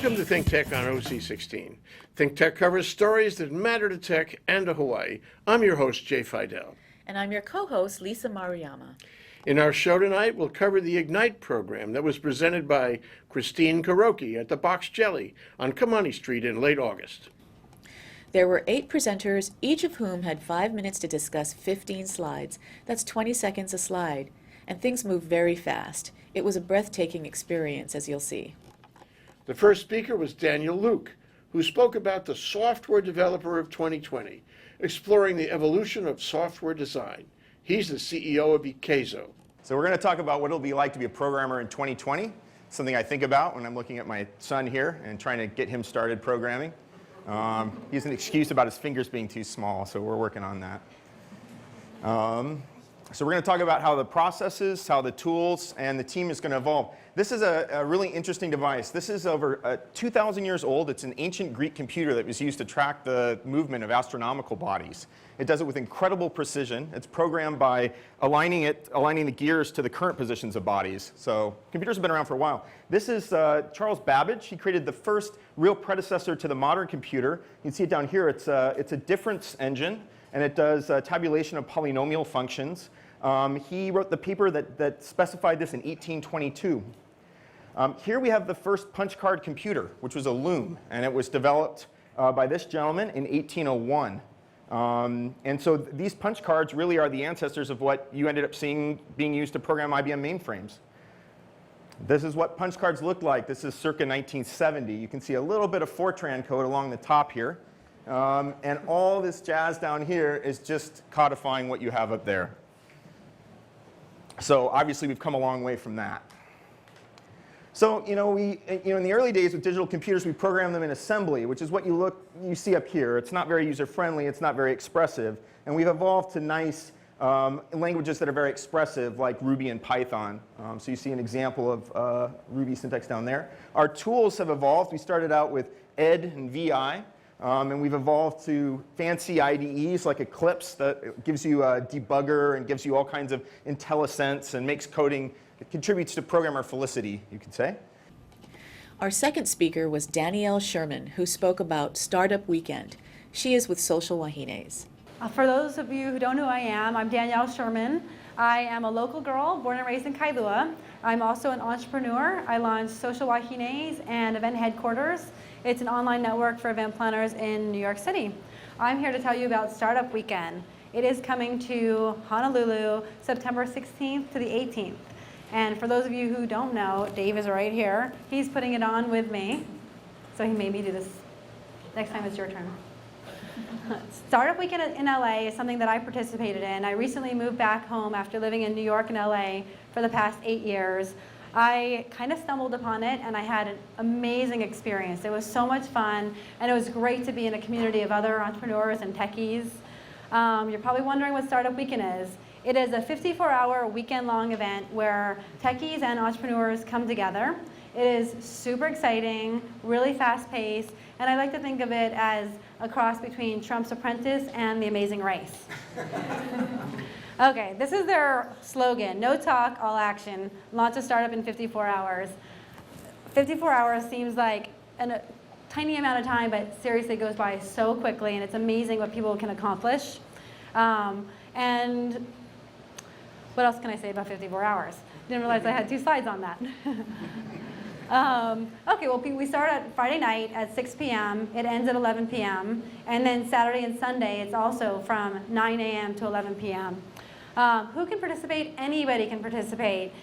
Welcome to ThinkTech on OC16. ThinkTech covers stories that matter to tech and to Hawaii. I'm your host, Jay Fidell. And I'm your co-host, Lisa Maruyama. In our show tonight, we'll cover the Ignite program that was presented by Christine Koroki at the Box Jelly on Kamani Street in late August. There were 8 presenters, each of whom had 5 minutes to discuss 15 slides. That's 20 seconds a slide. And things moved very fast. It was a breathtaking experience, as you'll see. The first speaker was Danielle Lueck, who spoke about the Software Developer of 2020, exploring the evolution of software design. He's the CEO of Ikazo. So we're going to talk about what it'll be like to be a programmer in 2020, something I think about when I'm looking at my son here and trying to get him started programming. He has an excuse about his fingers being too small, so we're working on that. So we're going to talk about how the processes, how the tools, and the team is going to evolve. This is a really interesting device. This is over 2,000 years old. It's an ancient Greek computer that was used to track the movement of astronomical bodies. It does it with incredible precision. It's programmed by aligning the gears to the current positions of bodies. So computers have been around for a while. This is Charles Babbage. He created the first real predecessor to the modern computer. You can see it down here. It's a difference engine, and it does tabulation of polynomial functions. He wrote the paper that specified this in 1822. Here we have the first punch card computer, which was a loom, and it was developed by this gentleman in 1801. And so these punch cards really are the ancestors of what you ended up seeing being used to program IBM mainframes. This is what punch cards looked like. This is circa 1970. You can see a little bit of Fortran code along the top here. And all this jazz down here is just codifying what you have up there. So obviously we've come a long way from that. So in the early days with digital computers, we programmed them in assembly, which is what you see up here. It's not very user-friendly. It's not very expressive. And we've evolved to nice languages that are very expressive, like Ruby and Python. So you see an example of Ruby syntax down there. Our tools have evolved. We started out with ED and VI. And we've evolved to fancy IDEs like Eclipse that gives you a debugger and gives you all kinds of IntelliSense and makes coding, it contributes to programmer felicity, you could say. Our second speaker was Danielle Scherman, who spoke about Startup Weekend. She is with Social Wahines. For those of you who don't know who I am, I'm Danielle Scherman. I am a local girl born and raised in Kailua. I'm also an entrepreneur. I launched Social Wahines and Event Headquarters. It's an online network for event planners in New York City. I'm here to tell you about Startup Weekend. It is coming to Honolulu September 16th to the 18th. And for those of you who don't know, Dave is right here. He's putting it on with me. So he made me do this. Next time it's your turn. Startup Weekend in LA is something that I participated in. I recently moved back home after living in New York and LA for the past 8 years. I kind of stumbled upon it, and I had an amazing experience. It was so much fun, and it was great to be in a community of other entrepreneurs and techies. You're probably wondering what Startup Weekend is. It is a 54-hour weekend-long event where techies and entrepreneurs come together. It is super exciting, really fast-paced, and I like to think of it as a cross between Trump's Apprentice and The Amazing Race. Okay, this is their slogan: no talk, all action, launch a startup in 54 hours. 54 hours seems like a tiny amount of time, but seriously it goes by so quickly, and it's amazing what people can accomplish. And what else can I say about 54 hours? Didn't realize I had 2 slides on that. Okay, well, we start at Friday night at 6 p.m. It ends at 11 p.m. And then Saturday and Sunday, it's also from 9 a.m. to 11 p.m. Who can participate? Anybody can participate.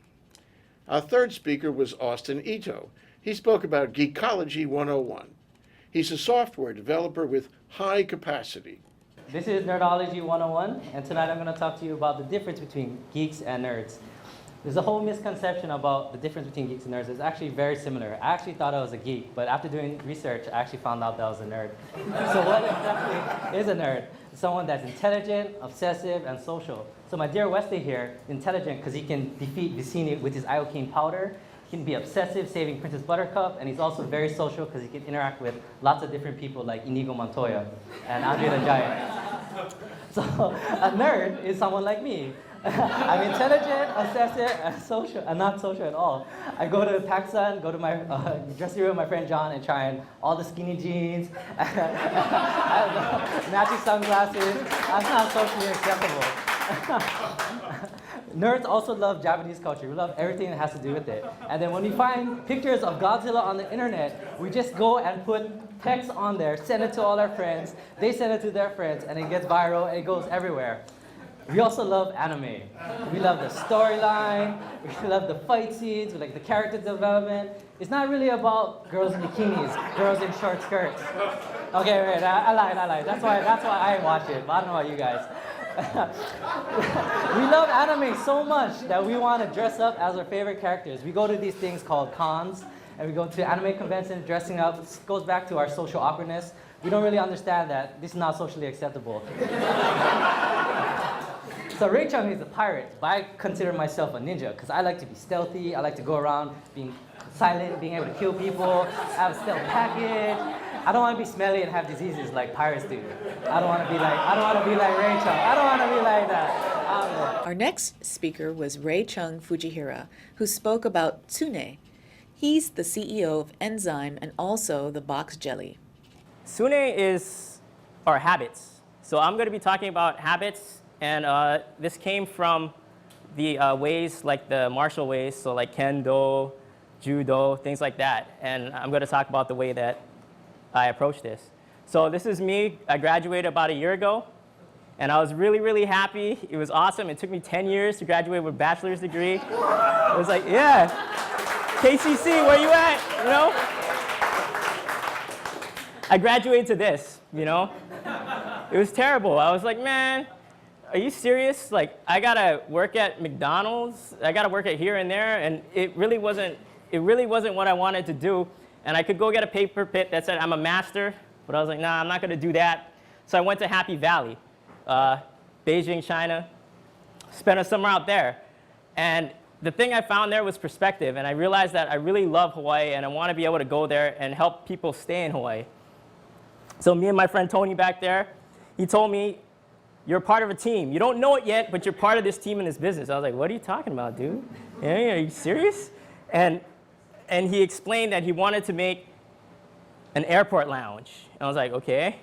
Our third speaker was Austen. He spoke about Geekologie 101. He's a software developer with high capacity. This is Nerdology 101, and tonight I'm going to talk to you about the difference between geeks and nerds. There's a whole misconception about the difference between geeks and nerds. It's actually very similar. I actually thought I was a geek, but after doing research, I actually found out that I was a nerd. So what exactly is a nerd? Someone that's intelligent, obsessive, and social. So my dear Wesley here, intelligent because he can defeat Vicini with his iocane powder. He can be obsessive, saving Princess Buttercup, and he's also very social because he can interact with lots of different people like Inigo Montoya and Andre the Giant. So a nerd is someone like me. I'm intelligent, obsessive, and social, and not social at all. I go to PacSun, go to my dressing room with my friend John, and try on all the skinny jeans, matching sunglasses. That's not socially acceptable. Nerds also love Japanese culture. We love everything that has to do with it. And then when we find pictures of Godzilla on the internet, we just go and put text on there, send it to all our friends. They send it to their friends, and it gets viral, and it goes everywhere. We also love anime. We love the storyline, we love the fight scenes, we like the character development. It's not really about girls in bikinis, girls in short skirts. Okay, wait, I lied. That's why I watch it, but I don't know about you guys. We love anime so much that we want to dress up as our favorite characters. We go to these things called cons, and we go to anime conventions dressing up. This goes back to our social awkwardness. We don't really understand that this is not socially acceptable. So Rechung is a pirate, but I consider myself a ninja because I like to be stealthy. I like to go around being silent, being able to kill people, have a stealth package. I don't want to be smelly and have diseases like pirates do. I don't want to be like Rechung. I don't want to be like that. Our next speaker was Rechung Fujihira, who spoke about Tsune. He's the CEO of Enzyme and also the box jelly. Tsune is our habits. So I'm going to be talking about habits, and this came from the ways like the martial ways, so like kendo, judo, things like that. And I'm going to talk about the way that I approach this. So this is me. I graduated about a year ago, and I was really, really happy. It was awesome. It took me 10 years to graduate with a bachelor's degree. I was like, yeah, KCC, where you at, you know? I graduated to this, you know? It was terrible. I was like, man, are you serious? Like, I gotta work at McDonald's. I gotta work at here and there, and it really wasn't what I wanted to do. And I could go get a paper pit that said I'm a master, but I was like, nah, I'm not gonna do that. So I went to Happy Valley, Beijing, China, spent a summer out there. And the thing I found there was perspective, and I realized that I really love Hawaii, and I want to be able to go there and help people stay in Hawaii. So me and my friend Tony back there, he told me, you're part of a team. You don't know it yet, but you're part of this team in this business. I was like, what are you talking about, dude? Are you serious? And he explained that he wanted to make an airport lounge. And I was like, okay.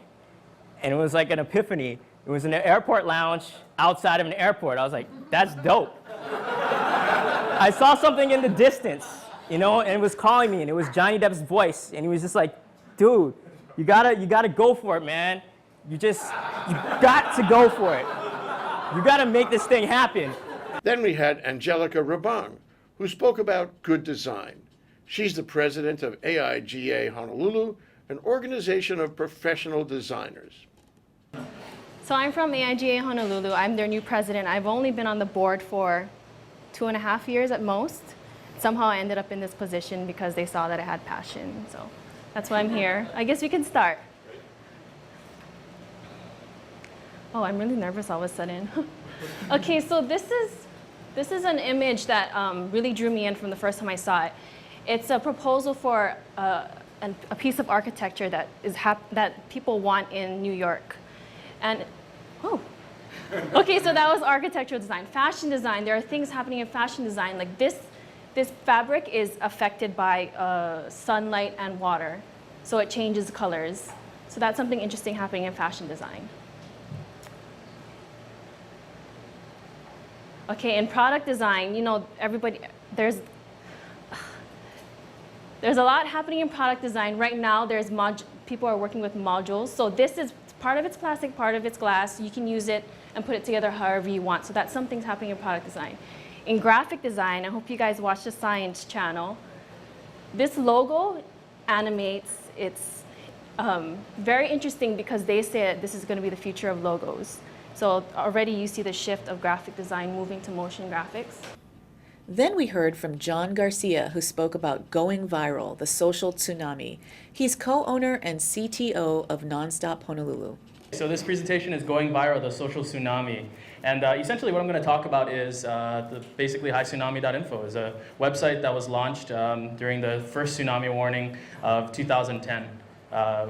And it was like an epiphany. It was an airport lounge outside of an airport. I was like, that's dope. I saw something in the distance, you know, and it was calling me, and it was Johnny Depp's voice, and he was just like, dude, you gotta go for it, man. You got to go for it. You gotta make this thing happen. Then we had Angelica Rabang, who spoke about good design. She's the president of AIGA Honolulu, an organization of professional designers. So I'm from AIGA Honolulu. I'm their new president. I've only been on the board for 2.5 years at most. Somehow I ended up in this position because they saw that I had passion. So that's why I'm here. I guess we can start. Oh, I'm really nervous all of a sudden. Okay, so this is an image that really drew me in from the first time I saw it. It's a proposal for a piece of architecture that people want in New York. And, oh. Okay, so that was architectural design. Fashion design, there are things happening in fashion design. Like this fabric is affected by sunlight and water. So it changes colors. So that's something interesting happening in fashion design. Okay, in product design, you know, there's a lot happening in product design. Right now, people are working with modules. So this is part of it's plastic, part of it's glass. You can use it and put it together however you want. So that's something's happening in product design. In graphic design, I hope you guys watch the Science channel. This logo animates. It's very interesting because they say this is going to be the future of logos. So already you see the shift of graphic design moving to motion graphics. Then we heard from John Garcia, who spoke about going viral, the social tsunami. He's co-owner and CTO of Nonstop Honolulu. So this presentation is Going Viral, the Social Tsunami. And essentially what I'm going to talk about is basically hightsunami.info. It's a website that was launched during the first tsunami warning of 2010,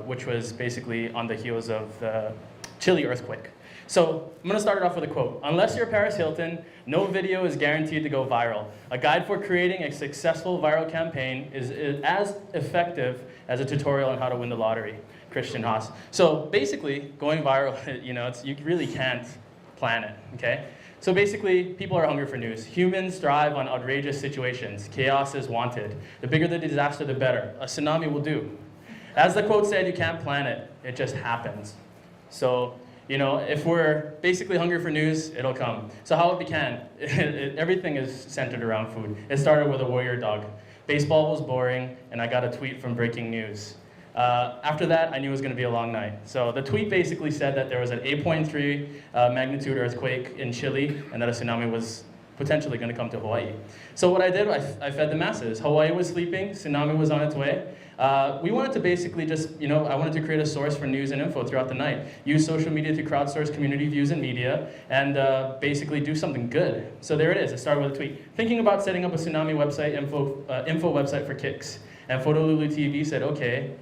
which was basically on the heels of the Chile earthquake. So I'm going to start it off with a quote. Unless you're Paris Hilton, no video is guaranteed to go viral. A guide for creating a successful viral campaign is as effective as a tutorial on how to win the lottery. Christian Haas. So basically, going viral, you really can't plan it, okay? So basically, people are hungry for news. Humans thrive on outrageous situations. Chaos is wanted. The bigger the disaster, the better. A tsunami will do. As the quote said, you can't plan it. It just happens. So, if we're basically hungry for news, it'll come. So how it began, everything is centered around food. It started with a warrior dog. Baseball was boring, and I got a tweet from Breaking News. After that, I knew it was going to be a long night. So the tweet basically said that there was an 8.3 magnitude earthquake in Chile, and that a tsunami was potentially going to come to Hawaii. So what I did, I fed the masses. Hawaii was sleeping, tsunami was on its way. We wanted to basically just, I wanted to create a source for news and info throughout the night. Use social media to crowdsource community views and media, and basically do something good. So there it is. It started with a tweet. Thinking about setting up a tsunami website, info website for kicks. And Honolulu TV said, okay.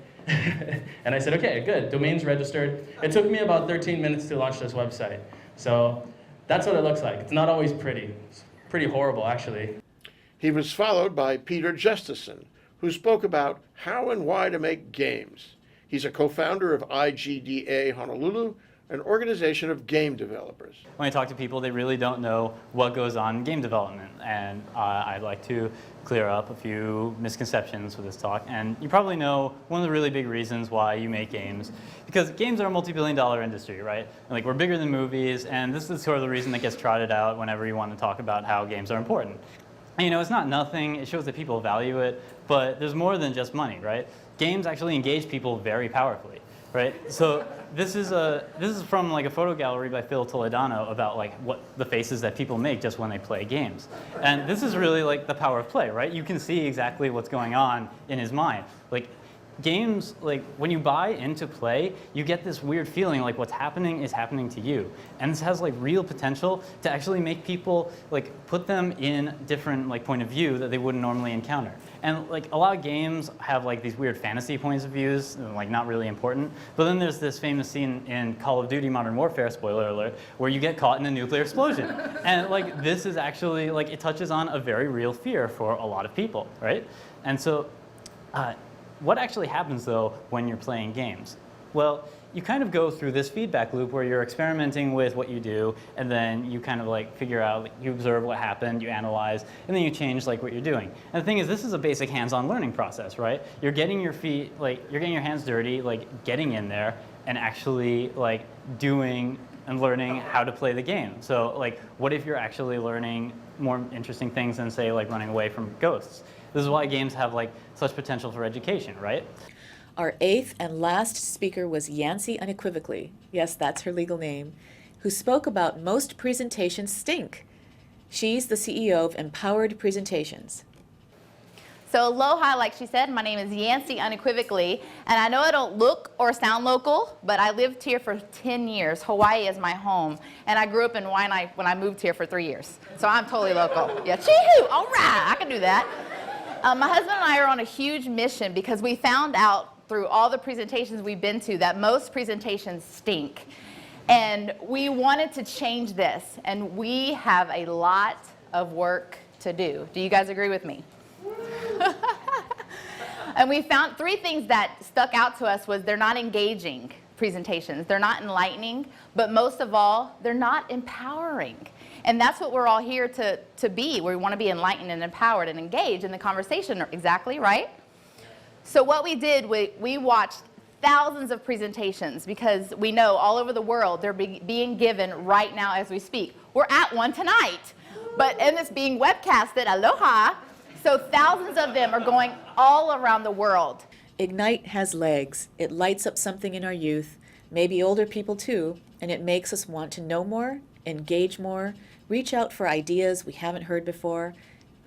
And I said, okay, good. Domain's registered. It took me about 13 minutes to launch this website. So that's what it looks like. It's not always pretty. It's pretty horrible, actually. He was followed by Peter Justeson, who spoke about how and why to make games. He's a co-founder of IGEA Honolulu, an organization of game developers. When I talk to people, they really don't know what goes on in game development. And I'd like to clear up a few misconceptions with this talk. And you probably know one of the really big reasons why you make games. Because games are a multi-billion-dollar industry, right? Like, we're bigger than movies, and this is sort of the reason that gets trotted out whenever you want to talk about how games are important. And, it's not nothing. It shows that people value it, but there's more than just money, right? Games actually engage people very powerfully, right? So this is from like a photo gallery by Phil Toledano about like what the faces that people make just when they play games. And this is really like the power of play, right? You can see exactly what's going on in his mind. Like, games, like when you buy into play, you get this weird feeling like what's happening is happening to you. And this has like real potential to actually make people like put them in different like point of view that they wouldn't normally encounter. And like a lot of games have like these weird fantasy points of views, like not really important. But then there's this famous scene in Call of Duty Modern Warfare, spoiler alert, where you get caught in a nuclear explosion. And like this is actually like it touches on a very real fear for a lot of people, right? And so what actually happens, though, when you're playing games? Well, you kind of go through this feedback loop where you're experimenting with what you do, and then you kind of like figure out, like, you observe what happened, you analyze, and then you change like what you're doing. And the thing is, this is a basic hands-on learning process, right? You're getting your feet, like, you're getting your hands dirty, like getting in there, and actually like doing and learning how to play the game. So like, what if you're actually learning more interesting things than, say, like running away from ghosts? This is why games have like such potential for education, right? Our eighth and last speaker was Yancy Unequivocally, yes, that's her legal name, who spoke about most presentations stink. She's the CEO of Empowered Presentations. So aloha, like she said, my name is Yancy Unequivocally, and I know I don't look or sound local, but I lived here for 10 years. Hawaii is my home, and I grew up in Wahines when I moved here for 3 years. So I'm totally local. Yeah, chee-hoo, all right, I can do that. My husband and I are on a huge mission because we found out through all the presentations we've been to that most presentations stink. And we wanted to change this, and we have a lot of work to do. Do you guys agree with me? And we found 3 things that stuck out to us was they're not engaging presentations, they're not enlightening, but most of all, they're not empowering. And that's what we're all here to be. We want to be enlightened and empowered and engaged in the conversation, exactly, right? So what we did, we watched thousands of presentations because we know all over the world they're being given right now as we speak. We're at one tonight, and it's being webcasted, aloha. So thousands of them are going all around the world. Ignite has legs. It lights up something in our youth, maybe older people too, and it makes us want to know more, engage more, reach out for ideas we haven't heard before.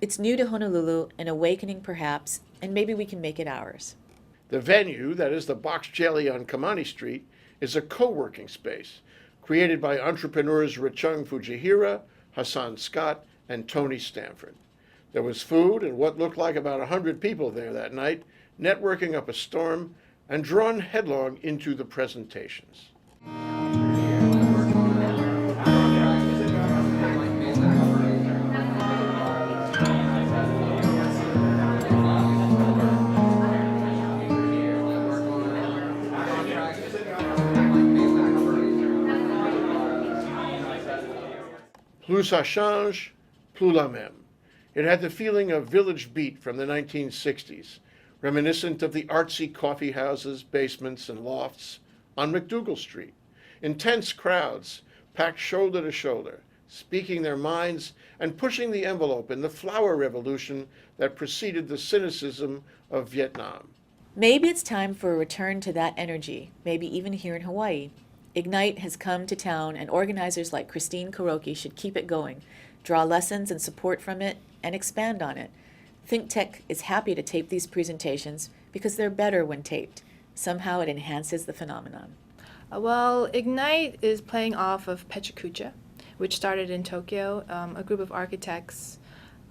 It's new to Honolulu, an awakening perhaps, and maybe we can make it ours. The venue, that is the Box Jelly on Kamani Street, is a co-working space created by entrepreneurs Rechung Fujihira, Hassan Scott, and Tony Stanford. There was food and what looked like about 100 people there that night, networking up a storm and drawn headlong into the presentations. Plus ça change, plus la même. It had the feeling of Village Beat from the 1960s, reminiscent of the artsy coffee houses, basements, and lofts on McDougal Street. Intense crowds packed shoulder to shoulder, speaking their minds and pushing the envelope in the flower revolution that preceded the cynicism of Vietnam. Maybe it's time for a return to that energy, maybe even here in Hawaii. Ignite has come to town, and organizers like Christine Koroki should keep it going, draw lessons and support from it, and expand on it. ThinkTech is happy to tape these presentations because they're better when taped. Somehow it enhances the phenomenon. Well, Ignite is playing off of Pechakucha, which started in Tokyo. A group of architects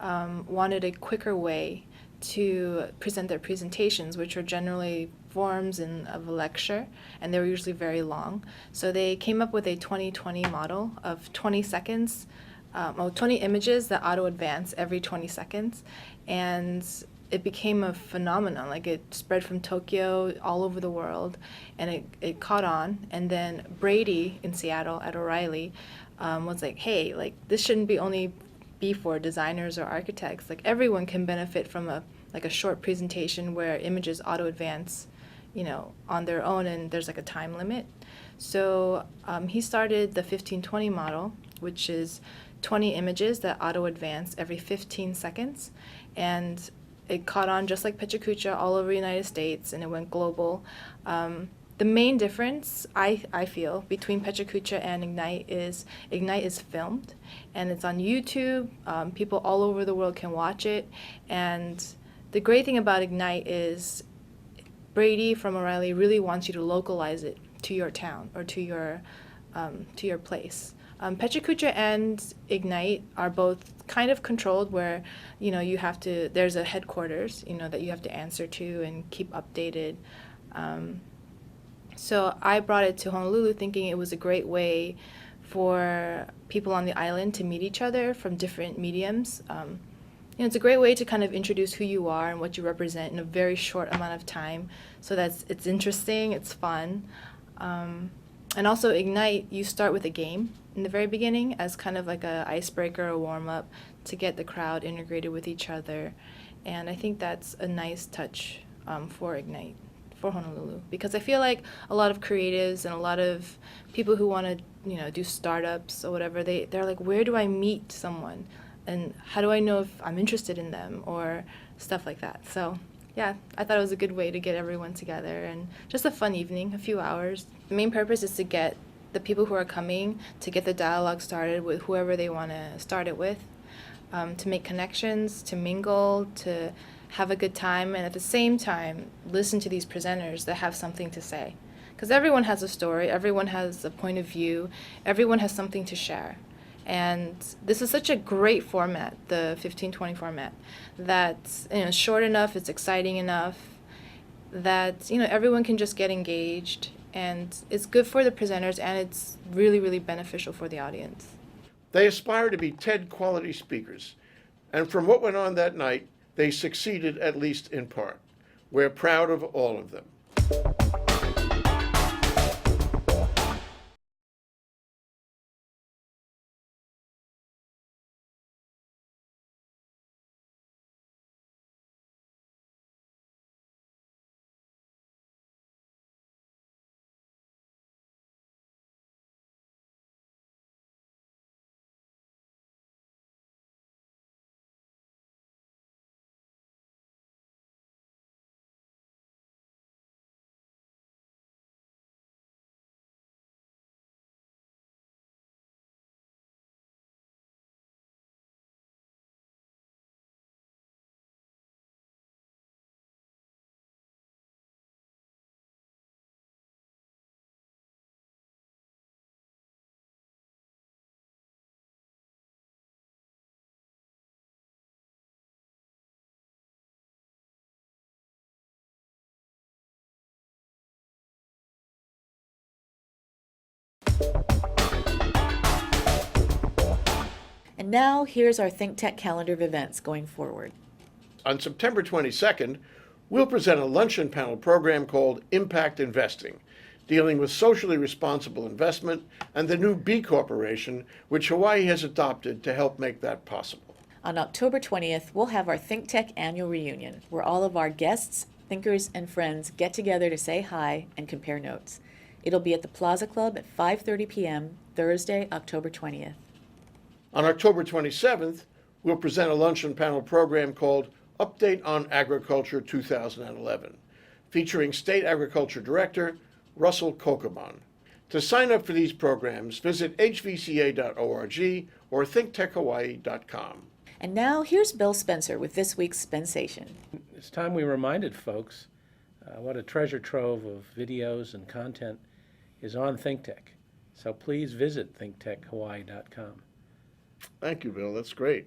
wanted a quicker way to present their presentations, which were generally forms of a lecture, and they were usually very long. So they came up with a 2020 model of 20 seconds, 20 images that auto-advance every 20 seconds, and it became a phenomenon. Like, it spread from Tokyo all over the world, and it caught on. And then Brady in Seattle at O'Reilly was like, hey, like, this shouldn't only be for designers or architects. Like, everyone can benefit from a short presentation where images auto-advance, on their own, and there's like a time limit. So he started the 1520 model, which is 20 images that auto-advance every 15 seconds. And it caught on just like Pechakucha all over the United States, and it went global. The main difference, I feel, between Pechakucha and Ignite is filmed, and it's on YouTube. People all over the world can watch it. And the great thing about Ignite is Brady from O'Reilly really wants you to localize it to your town or to your place. Pechakucha and Ignite are both kind of controlled, where there's a headquarters that you have to answer to and keep updated. So I brought it to Honolulu thinking it was a great way for people on the island to meet each other from different mediums. It's a great way to kind of introduce who you are and what you represent in a very short amount of time, so that it's interesting, it's fun. And also Ignite, you start with a game in the very beginning as kind of like a icebreaker, a warm-up to get the crowd integrated with each other. And I think that's a nice touch for Ignite, for Honolulu, because I feel like a lot of creatives and a lot of people who want to do startups or whatever, they're like, where do I meet someone? And how do I know if I'm interested in them, or stuff like that. So yeah, I thought it was a good way to get everyone together, and just a fun evening, a few hours. The main purpose is to get the people who are coming to get the dialogue started with whoever they want to start it with, to make connections, to mingle, to have a good time, and at the same time listen to these presenters that have something to say. Because everyone has a story, everyone has a point of view, everyone has something to share. And this is such a great format, the 1520 format, that's short enough, it's exciting enough, that everyone can just get engaged, and it's good for the presenters, and it's really, really beneficial for the audience. They aspire to be TED quality speakers, and from what went on that night, they succeeded, at least in part. We're proud of all of them. And now, here's our ThinkTech calendar of events going forward. On September 22nd, we'll present a luncheon panel program called Impact Investing, dealing with socially responsible investment and the new B Corporation, which Hawaii has adopted to help make that possible. On October 20th, we'll have our ThinkTech annual reunion, where all of our guests, thinkers, and friends get together to say hi and compare notes. It'll be at the Plaza Club at 5:30 p.m., Thursday, October 20th. On October 27th, we'll present a luncheon panel program called Update on Agriculture 2011, featuring State Agriculture Director Russell Kokoman. To sign up for these programs, visit hvca.org or thinktechhawaii.com. And now, here's Bill Spencer with this week's Spensation. It's time we reminded folks what a treasure trove of videos and content is on ThinkTech. So please visit thinktechhawaii.com. Thank you, Bill. That's great.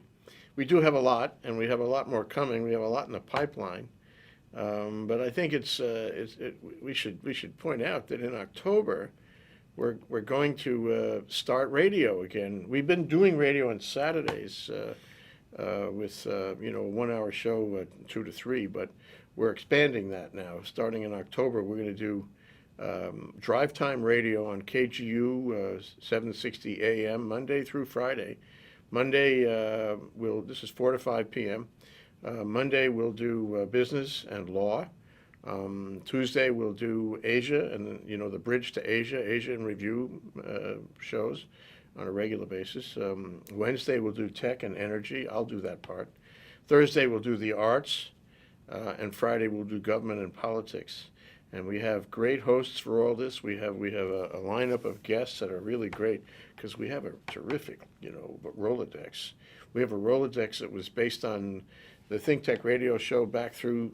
We do have a lot, and we have a lot more coming. We have a lot in the pipeline. But I think we should point out that in October, we're going to start radio again. We've been doing radio on Saturdays with a 1-hour show, 2 to 3, but we're expanding that now. Starting in October, we're going to do drive time radio on KGU 760 AM Monday through Friday. Monday, this is 4 to 5 p.m. Monday, we'll do business and law. Tuesday, we'll do Asia and, the Bridge to Asia in Review shows on a regular basis. Wednesday, we'll do tech and energy. I'll do that part. Thursday, we'll do the arts. And Friday, we'll do government and politics. And we have great hosts for all this. We have a lineup of guests that are really great because we have a terrific, Rolodex. We have a Rolodex that was based on the ThinkTech radio show back through,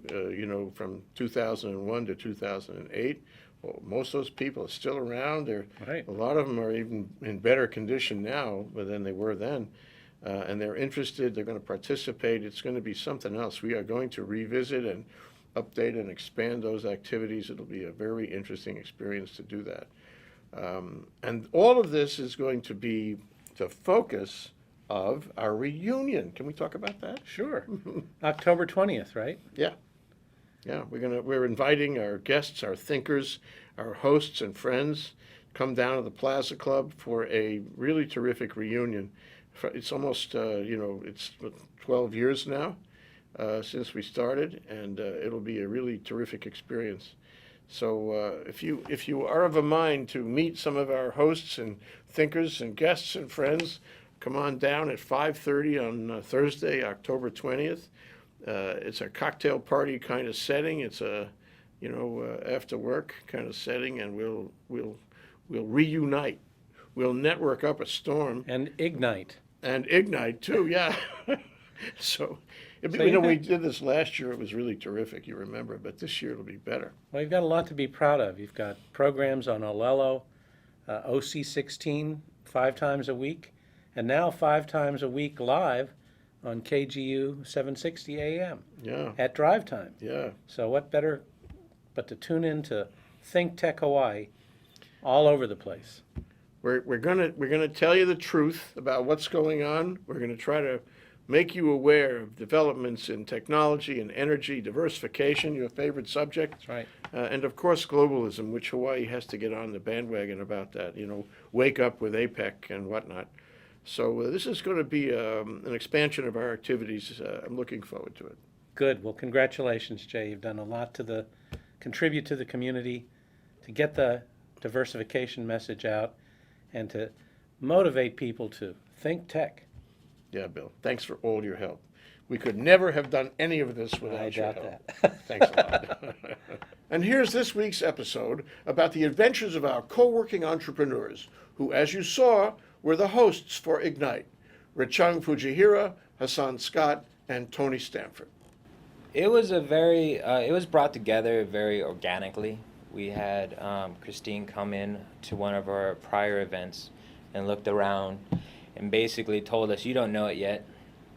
from 2001 to 2008. Well, most of those people are still around. Right. A lot of them are even in better condition now than they were then. And they're interested. They're going to participate. It's going to be something else. We are going to revisit and update and expand those activities. It'll be a very interesting experience to do that. And all of this is going to be the focus of our reunion. Can we talk about that? Sure. October 20th, right? Yeah. Yeah, we're inviting our guests, our thinkers, our hosts and friends come down to the Plaza Club for a really terrific reunion. It's almost, it's 12 years now since we started, and it'll be a really terrific experience. So if you are of a mind to meet some of our hosts and thinkers and guests and friends, come on down at 5:30 on Thursday, October 20th. It's a cocktail party kind of setting. It's a, after work kind of setting, and we'll reunite. We'll network up a storm. And ignite. And ignite too, yeah. So we did this last year. It was really terrific. You remember, but this year it'll be better. Well, you've got a lot to be proud of. You've got programs on Olelo, OC16 5 times a week, and now 5 times a week live on KGU 760 AM. Yeah. At drive time. Yeah. So what better but to tune in to ThinkTech Hawaii all over the place. We're gonna tell you the truth about what's going on. We're gonna try to make you aware of developments in technology and energy, diversification, your favorite subject. That's right. And of course, globalism, which Hawaii has to get on the bandwagon about that, wake up with APEC and whatnot. So this is going to be an expansion of our activities. I'm looking forward to it. Good. Well, congratulations, Jay. You've done a lot to contribute to the community, to get the diversification message out, and to motivate people to think tech. Yeah, Bill. Thanks for all your help. We could never have done any of this without your help. That. Thanks a lot. And here's this week's episode about the adventures of our co-working entrepreneurs, who, as you saw, were the hosts for Ignite: Rechung Fujihira, Hassan Scott, and Tony Stanford. It was it was brought together very organically. We had Christine come in to one of our prior events and looked around and basically told us, you don't know it yet,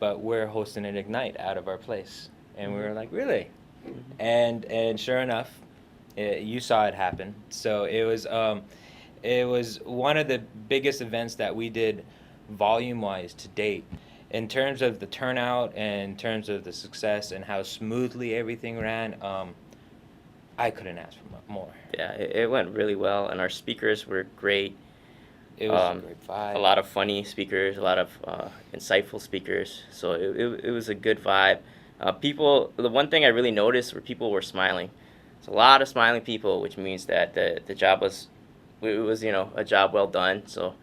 but we're hosting an Ignite out of our place. And we were like, really? And sure enough, you saw it happen. So it was one of the biggest events that we did volume-wise to date. In terms of the turnout and in terms of the success and how smoothly everything ran, I couldn't ask for more. Yeah, it went really well, and our speakers were great. It was a great vibe. A lot of funny speakers, a lot of insightful speakers. So it was a good vibe. The one thing I really noticed were people were smiling. It's a lot of smiling people, which means that the job was, a job well done. So,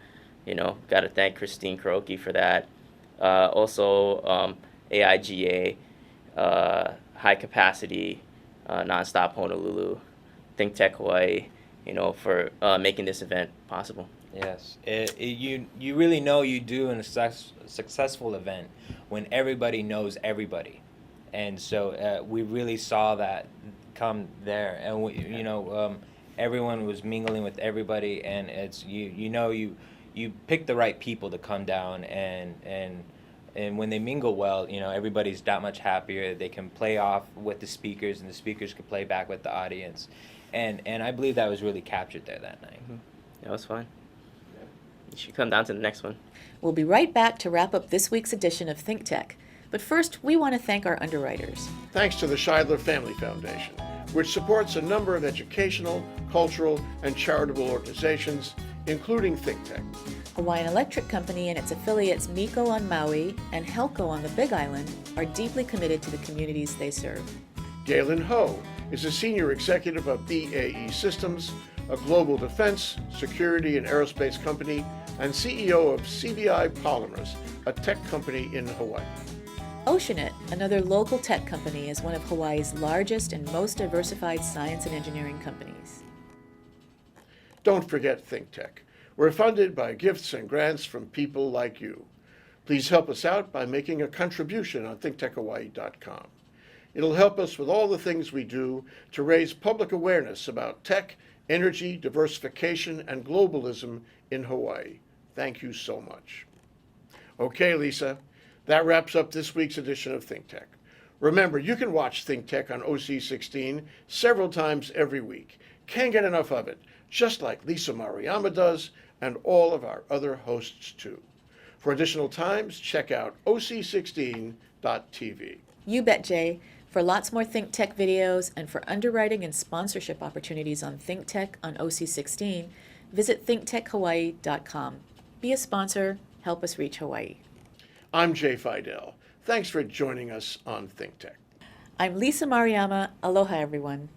got to thank Christine Koroki for that. Also, AIGA, High Capacity, Nonstop Honolulu, ThinkTech Hawaii, for making this event possible. Yes, you really know you do a successful event when everybody knows everybody, and so we really saw that come there, and everyone was mingling with everybody, and it's you pick the right people to come down, and when they mingle well, everybody's that much happier. They can play off with the speakers, and the speakers can play back with the audience, and I believe that was really captured there that night. Mm-hmm. Yeah, it was fun. You should come down to the next one. We'll be right back to wrap up this week's edition of ThinkTech. But first, we want to thank our underwriters. Thanks to the Scheidler Family Foundation, which supports a number of educational, cultural, and charitable organizations, including ThinkTech. Hawaiian Electric Company and its affiliates MECO on Maui and Helco on the Big Island are deeply committed to the communities they serve. Galen Ho is a senior executive of BAE Systems, a global defense, security, and aerospace company, and CEO of CBI Polymers, a tech company in Hawaii. Oceanet, another local tech company, is one of Hawaii's largest and most diversified science and engineering companies. Don't forget ThinkTech. We're funded by gifts and grants from people like you. Please help us out by making a contribution on thinktechhawaii.com. It'll help us with all the things we do to raise public awareness about tech, energy, diversification, and globalism in Hawaii. Thank you so much. Okay, Lisa, that wraps up this week's edition of ThinkTech. Remember, you can watch ThinkTech on OC16 several times every week. Can't get enough of it, just like Lisa Maruyama does, and all of our other hosts too. For additional times, check out oc16.tv. You bet, Jay. For lots more ThinkTech videos and for underwriting and sponsorship opportunities on ThinkTech on OC16, visit thinktechhawaii.com. Be a sponsor, help us reach Hawaii. I'm Jay Fidell. Thanks for joining us on ThinkTech. I'm Lisa Maruyama. Aloha, everyone.